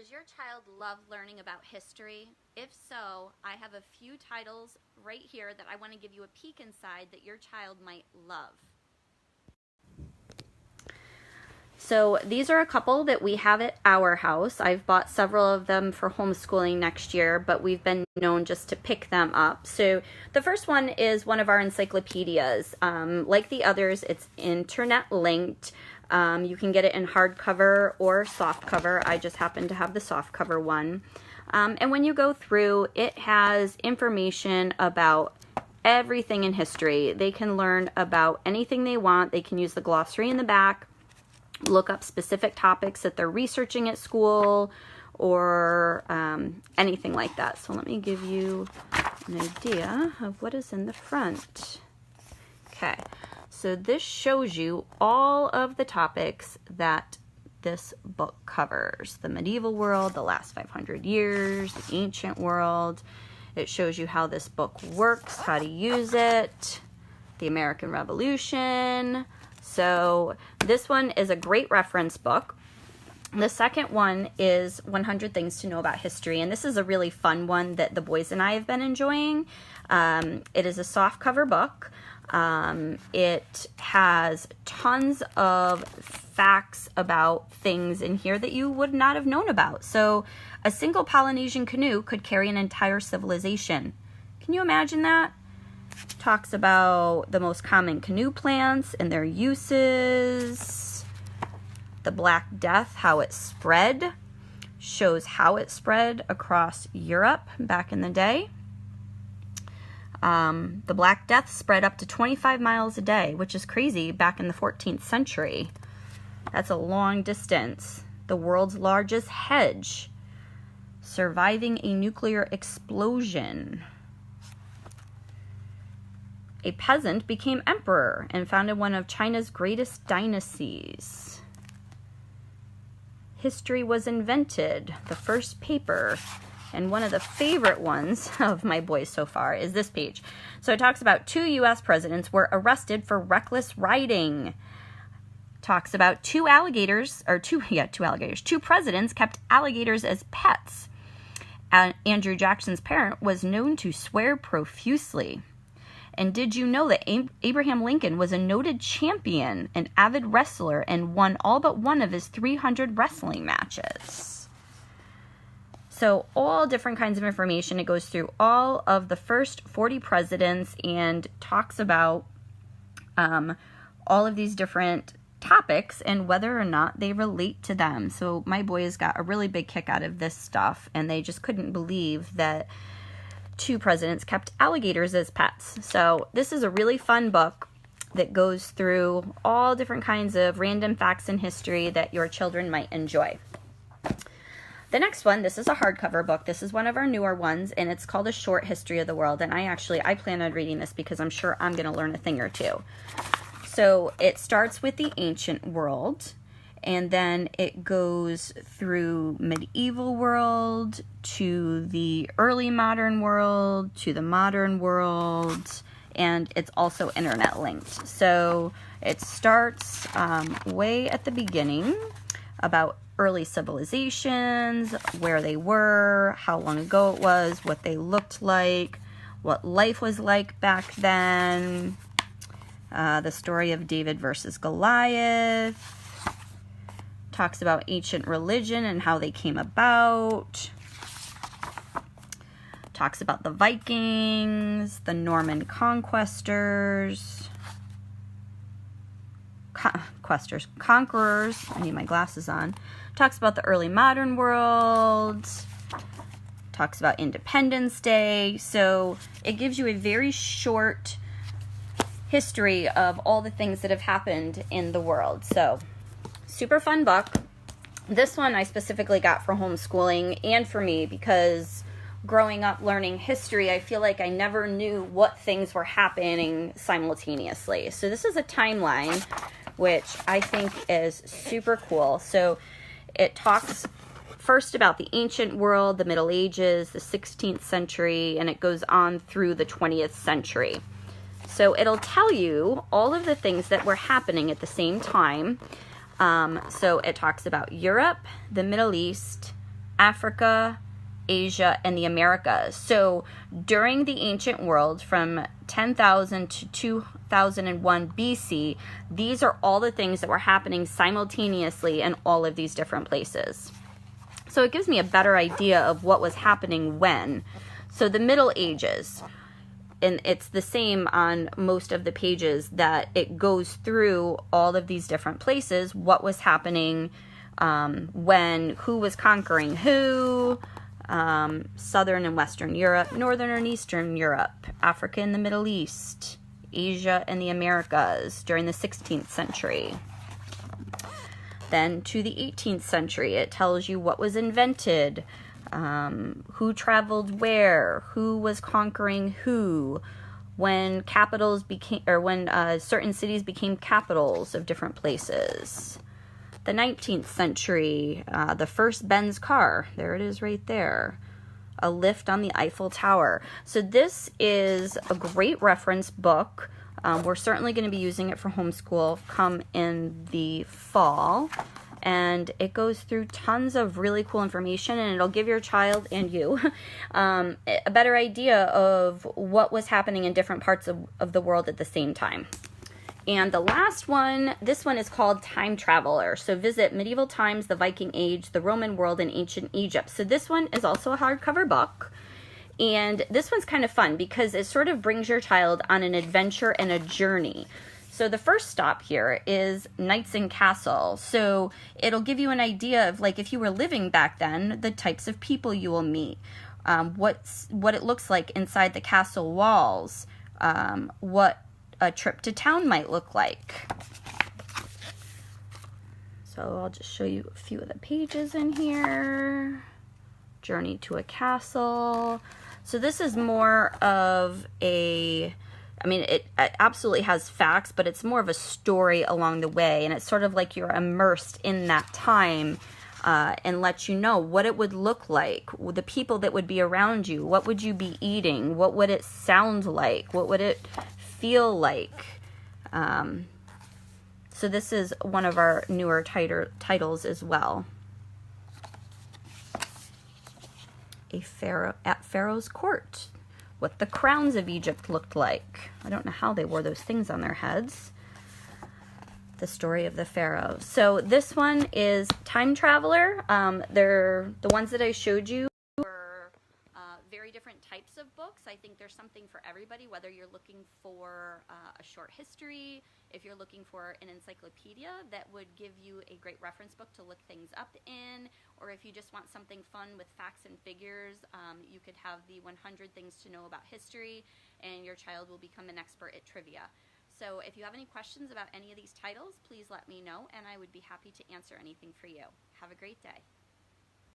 Does your child love learning about history? If so, I have a few titles right here that I want to give you a peek inside that your child might love. So these are a couple that we have at our house. I've bought several of them for homeschooling next year, but we've been known just to pick them up. So the first one is one of our encyclopedias. Like the others, it's internet linked. You can get it in hardcover or softcover. I just happen to have the softcover one. And when you go through, it has information about everything in history. They can learn about anything they want. They can use the glossary in the back, look up specific topics that they're researching at school, or anything like that. So let me give you an idea of what is in the front. Okay, so this shows you all of the topics that this book covers. The medieval world, the last 500 years, the ancient world. It shows you how this book works, how to use it, the American Revolution. So this one is a great reference book. The second one is 100 Things to Know About History, and this is a really fun one that the boys and I have been enjoying. It is a softcover book. It has tons of facts about things in here that you would not have known about. So a single Polynesian canoe could carry an entire civilization. Can you imagine that? Talks about the most common canoe plants and their uses. The Black Death, how it spread. Shows how it spread across Europe back in the day. The Black Death spread up to 25 miles a day, which is crazy back in the 14th century. That's a long distance. The world's largest hedge. Surviving a nuclear explosion. A peasant became emperor and founded one of China's greatest dynasties. History was invented, the first paper. And one of the favorite ones of my boys so far is this page. So it talks about 2 U.S. presidents were arrested for reckless riding. Talks about 2 presidents kept alligators as pets. Andrew Jackson's parent was known to swear profusely. And did you know that Abraham Lincoln was a noted champion, an avid wrestler, and won all but one of his 300 wrestling matches? So all different kinds of information. It goes through all of the first 40 presidents and talks about all of these different topics and whether or not they relate to them. So my boys got a really big kick out of this stuff, and they just couldn't believe that 2 presidents kept alligators as pets. So this is a really fun book that goes through all different kinds of random facts in history that your children might enjoy. The next one, this is a hardcover book. This is one of our newer ones, and it's called A Short History of the World. And I plan on reading this because I'm sure I'm going to learn a thing or two. So it starts with the ancient world, and then it goes through medieval world to the early modern world to the modern world, and it's also internet linked. So it starts way at the beginning about early civilizations, where they were, how long ago it was, what they looked like, what life was like back then, the story of David versus Goliath. Talks about ancient religion and how they came about. Talks about the Vikings, the Norman conquerors. I need my glasses on. Talks about the early modern world. Talks about Independence Day. So it gives you a very short history of all the things that have happened in the world. So super fun book. This one I specifically got for homeschooling and for me because growing up learning history, I feel like I never knew what things were happening simultaneously. So this is a timeline, which I think is super cool. So it talks first about the ancient world, the Middle Ages, the 16th century, and it goes on through the 20th century. So it'll tell you all of the things that were happening at the same time. So it talks about Europe, the Middle East, Africa, Asia, and the Americas. So during the ancient world, from 10,000 to 2001 BC, these are all the things that were happening simultaneously in all of these different places. So it gives me a better idea of what was happening when. So the Middle Ages, and it's the same on most of the pages, that it goes through all of these different places, what was happening when, who was conquering who, Southern and Western Europe, Northern and Eastern Europe, Africa and the Middle East, Asia and the Americas during the 16th century. Then to the 18th century, it tells you what was invented, who traveled where, who was conquering who, when capitals became, or when certain cities became capitals of different places. The 19th century, the first Benz car, there it is right there, a lift on the Eiffel Tower. So this is a great reference book. We're certainly going to be using it for homeschool come in the fall. And it goes through tons of really cool information, and it'll give your child and you a better idea of what was happening in different parts of the world at the same time. And the last one, this one is called Time Traveler. So visit medieval times, the Viking Age, the Roman world, and ancient Egypt. So this one is also a hardcover book. And this one's kind of fun because it sort of brings your child on an adventure and a journey. So the first stop here is Knights and Castle. So it'll give you an idea of, like, if you were living back then, the types of people you will meet, what it looks like inside the castle walls, what a trip to town might look like. So I'll just show you a few of the pages in here. Journey to a Castle. So this is more of a, I mean, it absolutely has facts, but it's more of a story along the way, and it's sort of like you're immersed in that time and lets you know what it would look like, the people that would be around you, what would you be eating, what would it sound like, what would it feel like. So this is one of our newer titles as well. A Pharaoh at Pharaoh's court. What the crowns of Egypt looked like. I don't know how they wore those things on their heads. The story of the Pharaoh. So this one is Time Traveler. They're the ones that I showed you were very different types of books. I think there's something for everybody, whether you're looking for a short history, if you're looking for an encyclopedia that would give you a great reference book to look things up in, or if you just want something fun with facts and figures, you could have the 100 Things to Know About History, and your child will become an expert at trivia. So if you have any questions about any of these titles, please let me know, and I would be happy to answer anything for you. Have a great day.